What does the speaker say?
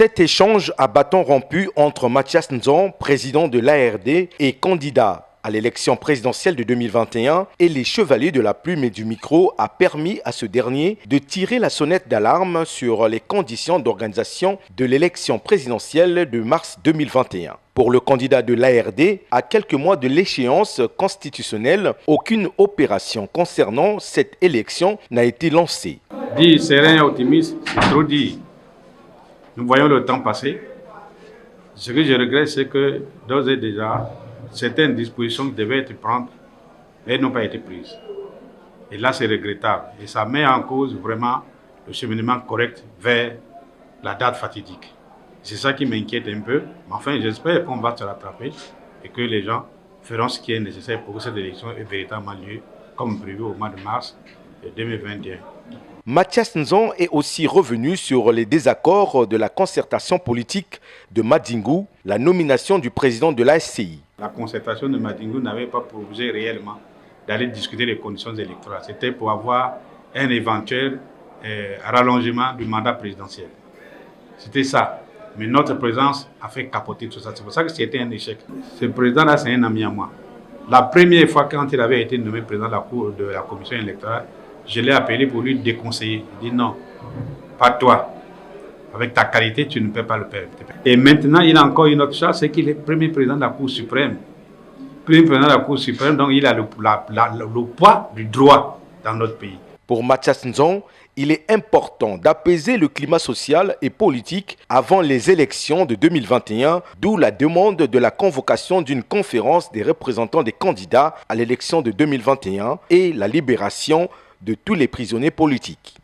Cet échange à bâton rompu entre Mathias Nzon, président de l'ARD et candidat à l'élection présidentielle de 2021 et les chevaliers de la plume et du micro a permis à ce dernier de tirer la sonnette d'alarme sur les conditions d'organisation de l'élection présidentielle de mars 2021. Pour le candidat de l'ARD, à quelques mois de l'échéance constitutionnelle, aucune opération concernant cette élection n'a été lancée. Dire serein et optimiste, c'est trop dire. Nous voyons le temps passer. Ce que je regrette, c'est que d'ores et déjà, certaines dispositions qui devaient être prises, elles n'ont pas été prises. Et là, c'est regrettable. Et ça met en cause vraiment le cheminement correct vers la date fatidique. C'est ça qui m'inquiète un peu. Mais enfin, j'espère qu'on va se rattraper et que les gens feront ce qui est nécessaire pour que cette élection ait véritablement lieu, comme prévu au mois de mars 2021. Mathias Nzon est aussi revenu sur les désaccords de la concertation politique de Madingou, la nomination du président de l'ASCI. La concertation de Madingou n'avait pas pour objet réellement d'aller discuter les conditions électorales. C'était pour avoir un éventuel rallongement du mandat présidentiel. C'était ça. Mais notre présence a fait capoter tout ça. C'est pour ça que c'était un échec. Ce président-là, c'est un ami à moi. La première fois quand il avait été nommé président de la commission électorale, je l'ai appelé pour lui déconseiller. Il dit non, pas toi. Avec ta qualité, tu ne peux pas le faire. Et maintenant, il a encore une autre chose, c'est qu'il est premier président de la Cour suprême. Premier président de la Cour suprême, donc il a le poids du droit dans notre pays. Pour Mathias Nzon, il est important d'apaiser le climat social et politique avant les élections de 2021, d'où la demande de la convocation d'une conférence des représentants des candidats à l'élection de 2021 et la libération de tous les prisonniers politiques.